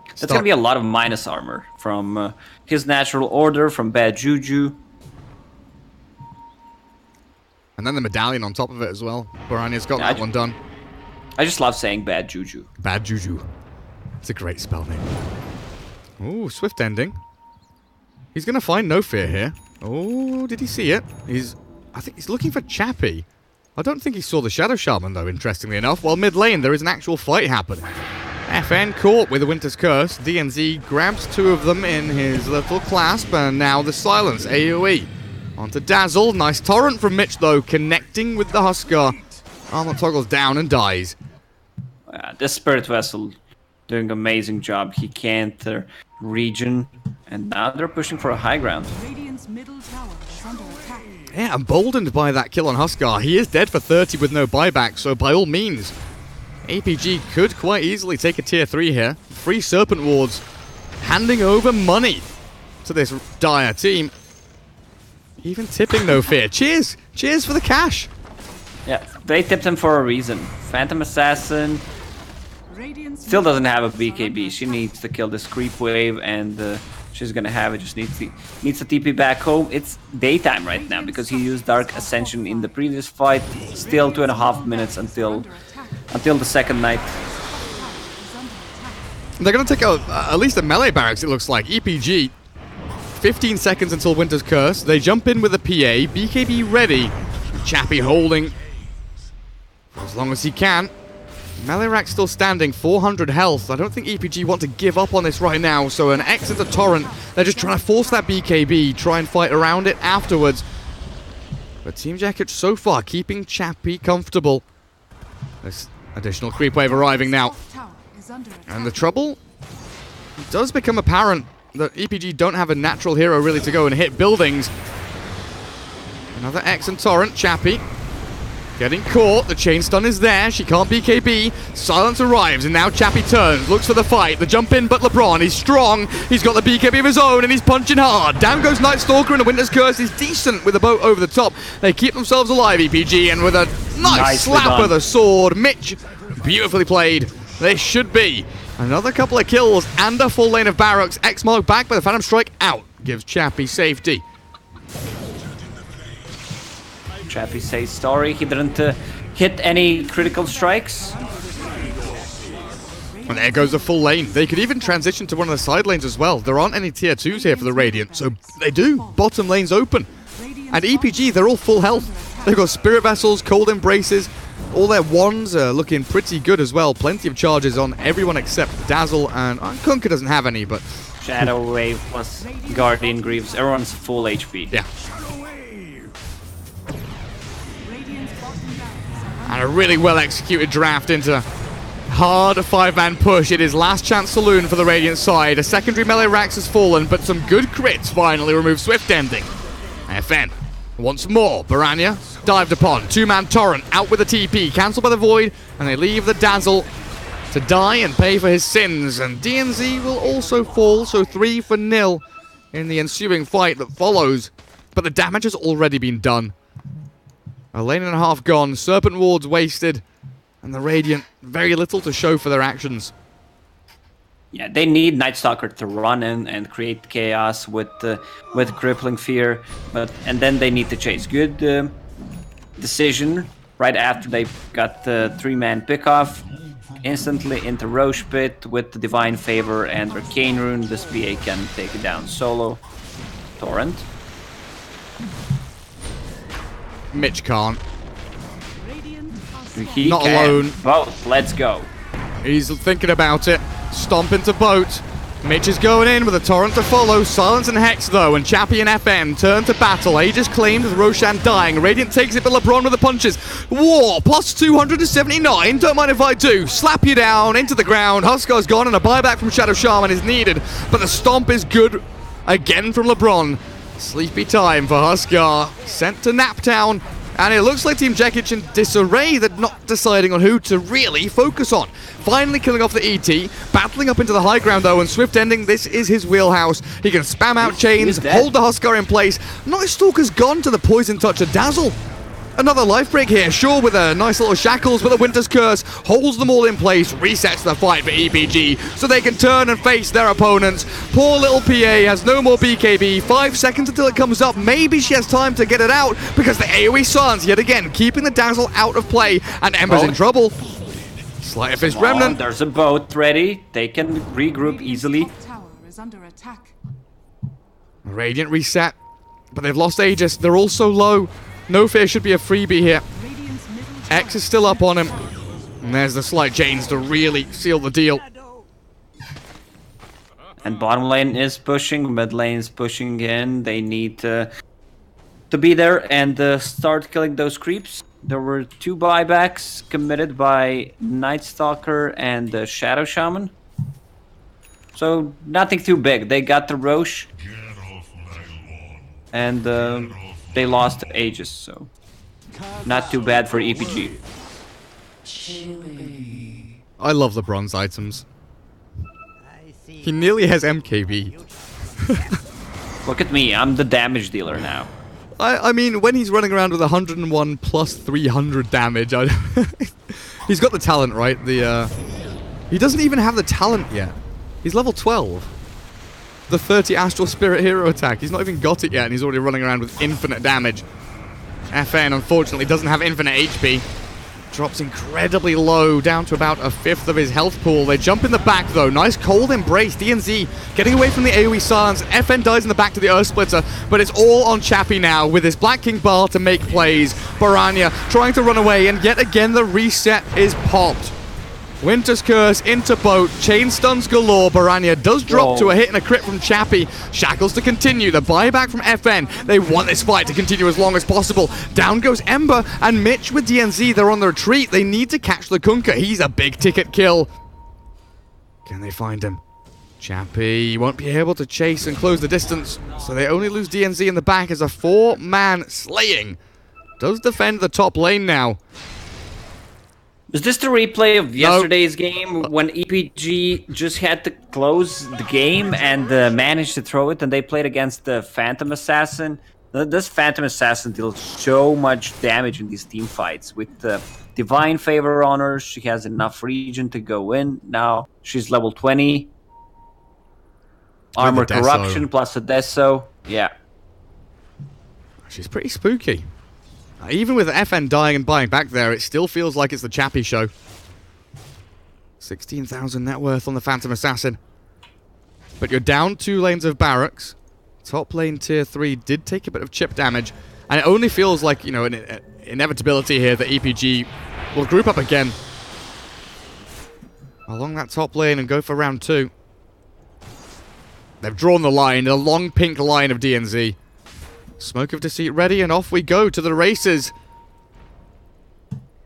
That's going to be a lot of minus armor from his natural order, from Bad Juju. And then the medallion on top of it as well. Barania's got that one done. I just love saying Bad Juju. Bad Juju. It's a great spell name. Ooh, swift ending. He's going to find no fear here. Oh, did he see it? I think he's looking for Chappie. I don't think he saw the Shadow Shaman, though, interestingly enough. While mid lane, there is an actual fight happening. FN caught with the Winter's Curse. DNZ grabs 2 of them in his little clasp, and now the silence. AoE. Onto Dazzle. Nice torrent from Mitch, though, connecting with the Huskar. Armor toggles down and dies. This Spirit Vessel doing an amazing job. He can't regen, and now they're pushing for a high ground. Radiant's middle tower is under attack. Yeah, emboldened by that kill on Huskar. He is dead for 30 with no buyback, so by all means, APG could quite easily take a tier 3 here. Free Serpent Wards, handing over money to this dire team. Even tipping no fear. Cheers! Cheers for the cash! Yeah, they tipped him for a reason. Phantom Assassin still doesn't have a BKB. She needs to kill this creep wave, and she's gonna have it. Just needs to TP back home. It's daytime right now because he used Dark Ascension in the previous fight. Still 2.5 minutes until the second night. They're gonna take out at least a melee barracks. It looks like EPG. 15 seconds until Winter's Curse. They jump in with a PA. BKB ready. Chappie holding for as long as he can. Melee rack still standing, 400 health. I don't think EPG want to give up on this right now, so an X into Torrent. They're just trying to force that BKB, try and fight around it afterwards. But Team Jekich so far keeping Chappie comfortable. This additional creep wave arriving now. And the trouble does become apparent that EPG don't have a natural hero really to go and hit buildings. Another X and Torrent, Chappie. Getting caught, the chain stun is there, she can't BKB. Silence arrives, and now Chappie turns, looks for the fight. The jump in, but LeBron, he's strong. He's got the BKB of his own, and he's punching hard. Down goes Night Stalker, and the Winter's Curse is decent with the boat over the top. They keep themselves alive, EPG, and with a nice slap of the sword. Mitch, beautifully played. This should be another couple of kills and a full lane of barracks. X mark back, but the Phantom Strike out. Gives Chappie safety. Chappie says sorry, he didn't hit any critical strikes. And there goes the full lane. They could even transition to one of the side lanes as well. There aren't any tier 2s here for the Radiant, so they do. Bottom lane's open. And EPG, they're all full health. They've got Spirit Vessels, Cold Embraces. All their wands are looking pretty good as well. Plenty of charges on everyone except Dazzle, and Kunkka doesn't have any, but... Shadow Wave plus Guardian Greaves. Everyone's full HP. Yeah. And a really well-executed draft into hard 5-man push. It is last chance saloon for the Radiant side. A secondary melee Rax has fallen, but some good crits finally remove swift ending. FN once more. Baranya dived upon. 2-man Torrent out with a TP. Cancelled by the Void, and they leave the Dazzle to die and pay for his sins. And DNZ will also fall, so 3-0 in the ensuing fight that follows. But the damage has already been done. A lane and a half gone, Serpent Wards wasted, and the Radiant very little to show for their actions. Yeah, they need Night Stalker to run in and create chaos with Crippling Fear, and then they need to chase. Good decision right after they got the 3-man pickoff. instantly into Roche Pit with the Divine Favor and Arcane Rune. This PA can take it down solo. Torrent. Mitch can't. He Not can. alone. Both. Let's go. He's thinking about it. Stomp into boat. Mitch is going in with a torrent to follow. Silence and Hex though, and Chappie and FN turn to battle. Aegis claimed with Roshan dying. Radiant takes it, but LeBron with the punches. War plus 279. Don't mind if I do. Slap you down into the ground. Huskar's gone, and a buyback from Shadow Shaman is needed. But the stomp is good again from LeBron. Sleepy time for Huskar. Sent to Naptown. And it looks like Team Jekich in disarray. They're not deciding on who to really focus on. Finally killing off the ET. Battling up into the high ground though, and Swift Ending, this is his wheelhouse. He can spam out chains, hold the Huskar in place. Night Stalker's gone to the Poison Touch of Dazzle. Another life break here, sure, with a nice little shackles, but the Winter's Curse holds them all in place, resets the fight for EPG, so they can turn and face their opponents. Poor little PA has no more BKB, 5 seconds until it comes up. Maybe she has time to get it out, because the AoE silence yet again, keeping the Dazzle out of play, and Ember's in trouble. Sleight of Fist Remnant. There's a boat ready. They can regroup easily. Tower is under attack. Radiant reset, but they've lost Aegis. They're all so low. No Fear should be a freebie here. Radiant's middle X is still up on him. And there's the slight chains to really seal the deal. And bottom lane is pushing, mid lane is pushing in. They need to be there and start killing those creeps. There were 2 buybacks committed by Night Stalker and Shadow Shaman. So nothing too big. They got the Roche. And they lost Aegis, so not too bad for EPG. I love the bronze items. He nearly has MKB. Look at me, I'm the damage dealer now. I mean, when he's running around with 101 plus 300 damage, he's got the talent, right? He doesn't even have the talent yet. He's level 12. The 30 Astral Spirit hero attack. He's not even got it yet, and he's already running around with infinite damage. FN, unfortunately, doesn't have infinite HP. Drops incredibly low, down to about a 1/5 of his health pool. They jump in the back, though. Nice cold embrace. DNZ getting away from the AoE silence. FN dies in the back to the Earth Splitter, but it's all on Chappie now with his Black King Bar to make plays. Baranya trying to run away, and yet again the reset is popped. Winter's Curse into boat, chain stuns galore. Baranya does drop to a hit and a crit from Chappie. Shackles to continue, the buyback from FN. They want this fight to continue as long as possible. Down goes Ember, and Mitch with DNZ, they're on the retreat. They need to catch the Kunkka. He's a big ticket kill. Can they find him? Chappie won't be able to chase and close the distance, so they only lose DNZ in the back as a 4-man slaying. Does defend the top lane now. Is this the replay of yesterday's game when EPG just had to close the game and managed to throw it, and they played against the Phantom Assassin? This Phantom Assassin deals so much damage in these team fights. With the Divine Favor on her, she has enough region to go in. Now she's level 20. Armor Corruption plus a Deso. Yeah. She's pretty spooky. Even with FN dying and buying back there, it still feels like it's the Chappie show. 16,000 net worth on the Phantom Assassin. But you're down 2 lanes of barracks. Top lane tier 3 did take a bit of chip damage. And it only feels like, you know, an inevitability here that EPG will group up again along that top lane and go for round 2. They've drawn the line, a long pink line of DNZ. Smoke of Deceit ready, and off we go to the races.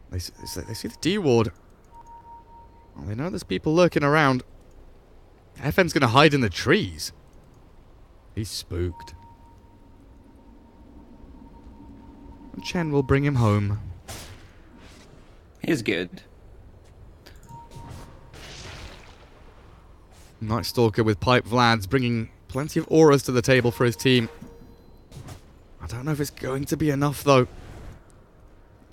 They see the D ward. Well, they know there's people lurking around. FN's going to hide in the trees. He's spooked. And Chen will bring him home. He's good. Night Stalker with Pipe Vlad's bringing plenty of auras to the table for his team. I don't know if it's going to be enough, though.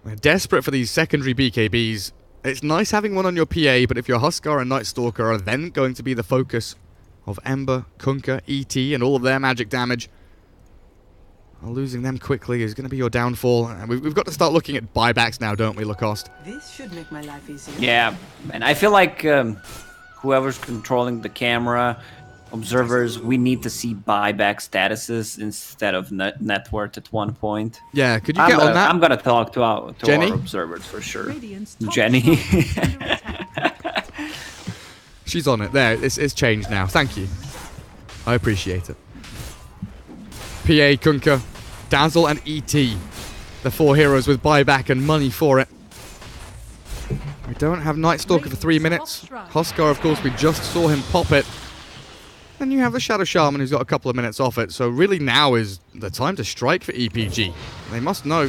We're desperate for these secondary BKBs. It's nice having one on your PA, but if your Huskar and Night Stalker are then going to be the focus of Ember, Kunkka, ET, and all of their magic damage, Losing them quickly is going to be your downfall. And we've got to start looking at buybacks now, don't we, Lacoste? This should make my life easier. Yeah, and I feel like whoever's controlling the camera, observers, we need to see buyback statuses instead of net worth at one point. Yeah, could you get on that? I'm gonna talk to our Jenny? observers for sure. Radiant's top Jenny. tower is under attack. She's on it. There, it's changed now. Thank you. I appreciate it. PA, Kunkka, Dazzle, and ET. The 4 heroes with buyback and money for it. We don't have Night Stalker for 3 minutes. Huskar, of course, we just saw him pop it. Then you have the Shadow Shaman who's got a couple of minutes off it. So really now is the time to strike for EPG. They must know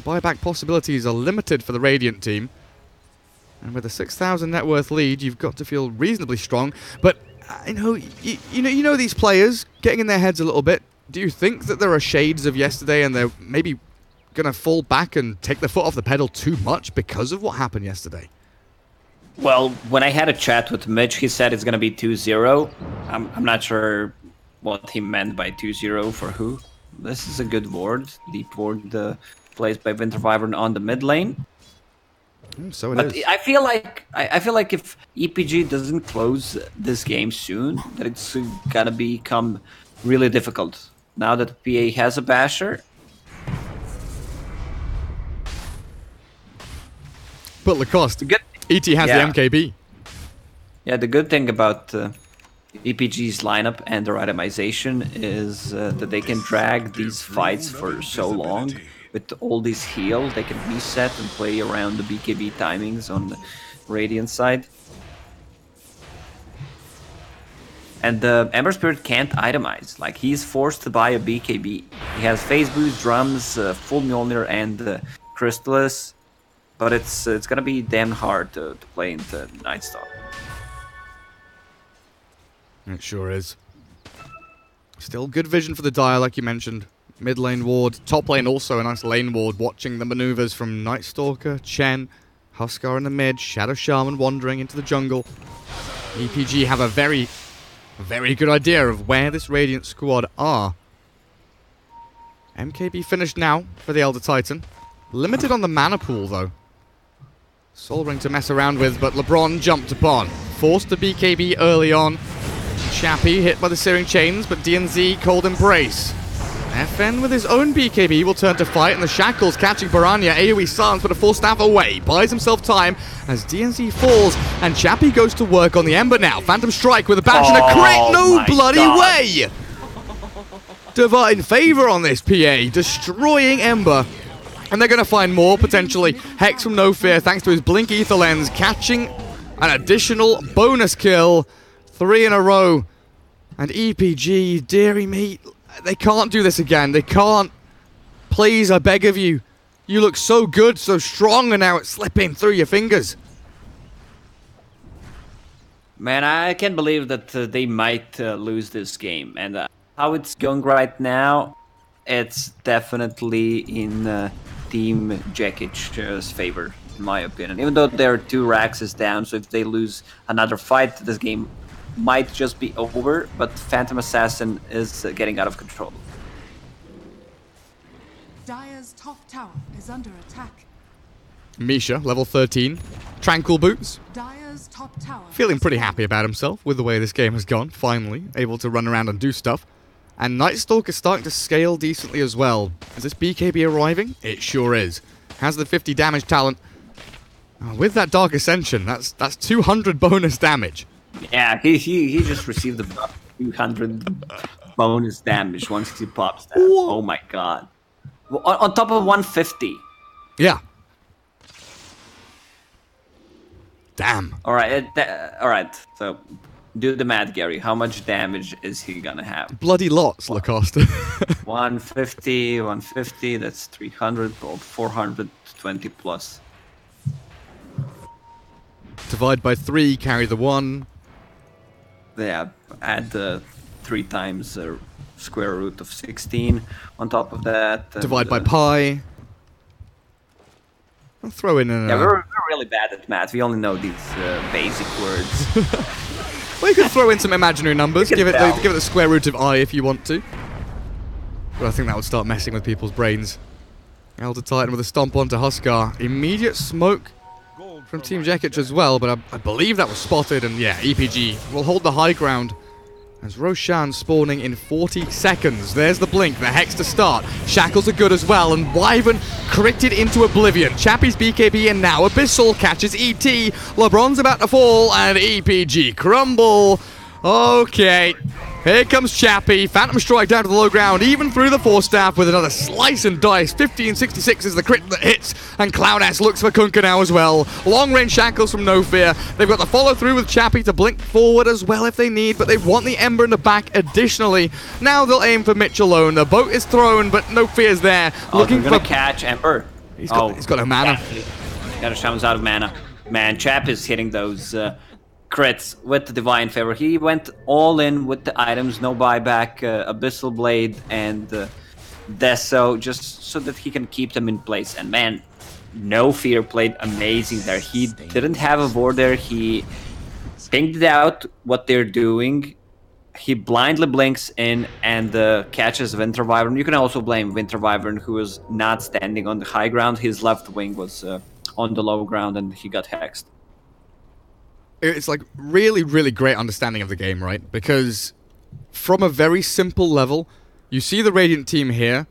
buyback possibilities are limited for the Radiant team. And with a 6,000 net worth lead, you've got to feel reasonably strong. But, you know these players getting in their heads a little bit. Do you think that there are shades of yesterday and they're maybe going to fall back and take their foot off the pedal too much because of what happened yesterday? Well, when I had a chat with Mitch, he said it's going to be 2-0. I'm not sure what he meant by 2-0 for who. This is a good ward. Deep ward placed by Winter Wyvern on the mid lane. So it But is. I feel like if EPG doesn't close this game soon, that it's gonna become really difficult. Now that PA has a basher, But Lacoste, good. ET has Yeah. the MKB. Yeah, the good thing about EPG's lineup and their itemization is that they can drag these fights for so long. With all these heal, they can reset and play around the BKB timings on the Radiant side. And the Ember Spirit can't itemize. Like, he's forced to buy a BKB. He has Phase Boost, Drums, Full Mjolnir, and Crystallis. But it's gonna be damn hard to play into Nightstalk. It sure is. Still good vision for the Dire, like you mentioned. Mid lane ward, top lane also a nice lane ward, watching the maneuvers from Night Stalker, Chen, Huskar in the mid, Shadow Shaman wandering into the jungle. EPG have a very good idea of where this Radiant squad are. MKB finished now for the Elder Titan. Limited on the mana pool though. Soul Ring to mess around with, but LeBron jumped upon. Forced the BKB early on. Chappie hit by the Searing Chains, but DNZ Cold Embrace. FN with his own BKB will turn to fight, and the Shackles catching Piranha. AoE silence, but a full staff away. Buys himself time as DNZ falls, and Chappie goes to work on the Ember now. Phantom Strike with a bash and a crit. No bloody way! Divine Favor on this PA, destroying Ember. And they're going to find more, potentially. Hex from No Fear, thanks to his Blink Ether Lens, catching an additional bonus kill. 3 in a row. And EPG, dearie me, they can't do this again. They can't. Please, I beg of you. You look so good, so strong, and now it's slipping through your fingers. Man, I can't believe that they might lose this game. And how it's going right now, it's definitely in Team Jekich's favor, in my opinion. Even though their 2 racks is down, so if they lose another fight, this game might just be over, but Phantom Assassin is getting out of control. Dire's top tower is under attack. Misha, level 13. Tranquil Boots. Dire's top tower. Feeling pretty happy about himself with the way this game has gone, finally. Able to run around and do stuff. And Night Stalker is starting to scale decently as well. Is this BKB arriving? It sure is. Has the 50 damage talent. With that Dark Ascension, that's 200 bonus damage. Yeah, he just received the 200 bonus damage once he pops that. Oh my god. On top of 150. Yeah. Damn. Alright, so do the math, Gary. How much damage is he gonna have? Bloody lots, Lacoste. 150, that's 300, or 420 plus. Divide by 3, carry the 1. Yeah, add the 3 times square root of 16 on top of that. Divide by pi. I'll throw in an... Yeah, we're really bad at math. We only know these basic words. Well, you could throw in some imaginary numbers. You Give can it the square root of I if you want to. But I think that would start messing with people's brains. Elder Titan with a stomp onto Huskar. Immediate smoke from Team Jekich as well, but I believe that was spotted, and yeah, EPG will hold the high ground as Roshan spawning in 40 seconds. There's the blink, the hex to start. Shackles are good as well, and Wyvern critted into oblivion. Chappie's BKB, and now Abyssal catches ET. LeBron's about to fall, and EPG crumble. Okay. Here comes Chappie. Phantom Strike down to the low ground, even through the Force Staff with another slice and dice. 1566 is the crit that hits, and Clown-S looks for Kunkka now as well. Long-range Shackles from No Fear. They've got the follow-through with Chappie to blink forward as well if they need, but they want the Ember in the back additionally. Now they'll aim for Mitch alone. The boat is thrown, but No Fear's there. Looking for catch Ember. He's got no mana. Got a chance out of mana. Man, Chap is hitting those crits with the Divine Favor. He went all in with the items, no buyback, Abyssal Blade, and Deso, just so that he can keep them in place. And man, No Fear played amazing there. He didn't have a ward there. He pinged out what they're doing. He blindly blinks in and catches Winter Wyvern. You can also blame Winter Wyvern, who was not standing on the high ground. His left wing was on the low ground, and he got hexed. It's like really, really great understanding of the game, right? Because from a very simple level, you see the Radiant team here,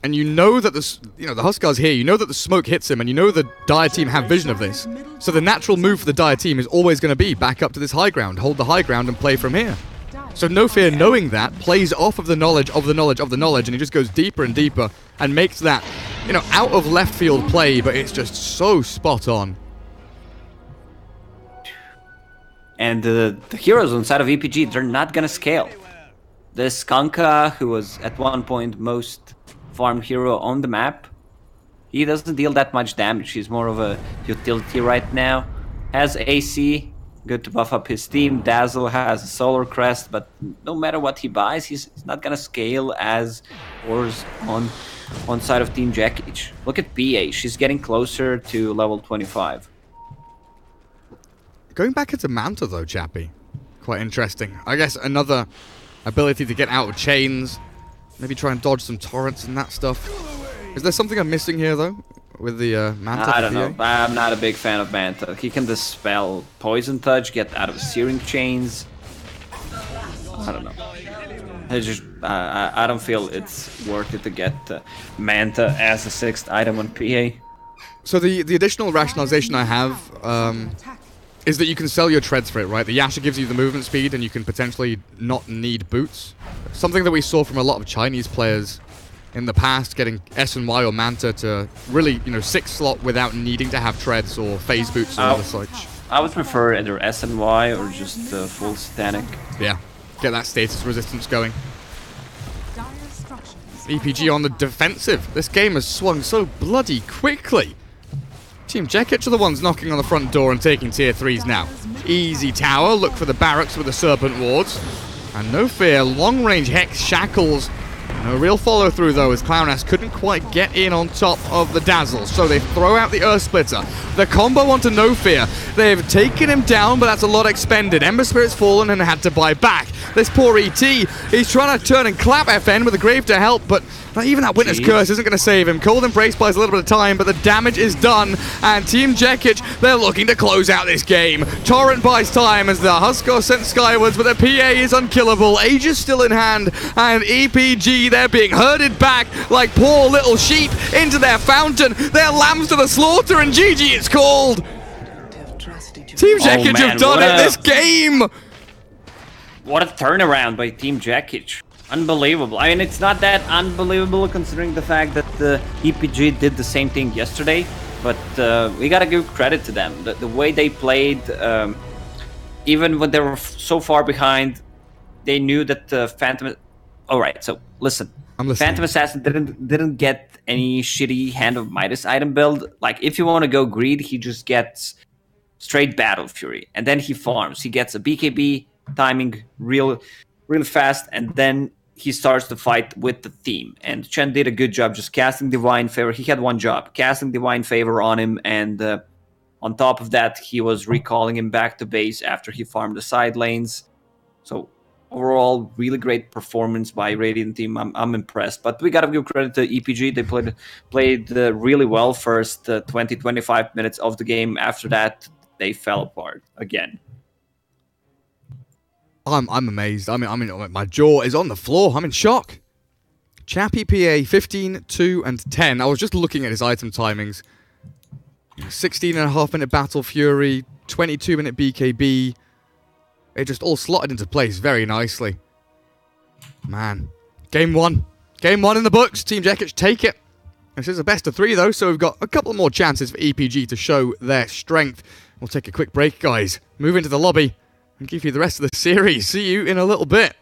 and you know that the Huskar's here. You know that the smoke hits him, and you know the Dire team have vision of this. So the natural move for the Dire team is always going to be back up to this high ground, hold the high ground, and play from here. So No Fear, knowing that, plays off of the knowledge of the knowledge of the knowledge, and he just goes deeper and deeper and makes that, out of left field play, but it's just so spot on. And the heroes on side of EPG, they're not gonna scale. This Kunkka, who was at one point most farmed hero on the map, he doesn't deal that much damage. He's more of a utility right now. Has AC, good to buff up his team. Dazzle has a Solar Crest, but no matter what he buys, he's not gonna scale as ores on side of Team Jekich. Look at PA, she's getting closer to level 25. Going back into Manta though, Chappie, quite interesting. I guess another ability to get out of chains, maybe try and dodge some torrents and that stuff. Is there something I'm missing here though, with the Manta? I don't know. I'm not a big fan of Manta. He can dispel Poison Touch, get out of Searing Chains. I don't know. I don't feel it's worth it to get Manta as a 6th item on PA. So the additional rationalization I have is that you can sell your treads for it, right? The Yasha gives you the movement speed, and you can potentially not need boots. Something that we saw from a lot of Chinese players in the past, getting S and Y or Manta to really, 6 slot without needing to have treads or phase boots or other such. I would prefer either S and Y or just full Satanic. Yeah, get that status resistance going. EPG on the defensive. This game has swung so bloody quickly. Team Jekich are the ones knocking on the front door and taking tier 3s now. Easy tower, look for the barracks with the Serpent Wards. And No Fear, long range Hex Shackles. No real follow through though, as Clown-S couldn't quite get in on top of the Dazzle. So they throw out the Earth Splitter. The combo onto No Fear. They've taken him down, but that's a lot expended. Ember Spirit's fallen and had to buy back. This poor ET, he's trying to turn and clap FN with a Grave to help, but even that Witness Curse isn't going to save him. Cold Embrace buys a little bit of time, but the damage is done. And Team Jekich, they're looking to close out this game. Torrent buys time as the Huskar sent skywards, but the PA is unkillable. Age is still in hand, and EPG, they're being herded back like poor little sheep into their fountain. They're lambs to the slaughter, and GG it's called. Team Jekich have done it this game. What a turnaround by Team Jekich. Unbelievable. I mean, it's not that unbelievable considering the fact that the EPG did the same thing yesterday, but we gotta give credit to them. The way they played, even when they were so far behind, they knew that the Phantom... Alright, so listen. Phantom Assassin didn't get any shitty Hand of Midas item build. Like, if you want to go greed, he just gets straight Battle Fury, and then he farms. He gets a BKB timing real fast, and then he starts to fight with the team. And Chen did a good job just casting Divine Favor. He had one job, casting Divine Favor on him, and on top of that, he was recalling him back to base after he farmed the side lanes. So overall, really great performance by Radiant team. I'm impressed. But we gotta give credit to EPG. They played really well first 20-25 minutes of the game. After that, they fell apart again. I'm amazed. I mean, my jaw is on the floor. I'm in shock. Chappy PA 15, 2, and 10. I was just looking at his item timings. 16.5-minute Battle Fury, 22-minute BKB. They just all slotted into place very nicely. Man. Game 1. Game 1 in the books. Team Jekich take it. This is a best of 3 though, so we've got a couple more chances for EPG to show their strength. We'll take a quick break, guys. Move into the lobby and give you the rest of the series. See you in a little bit.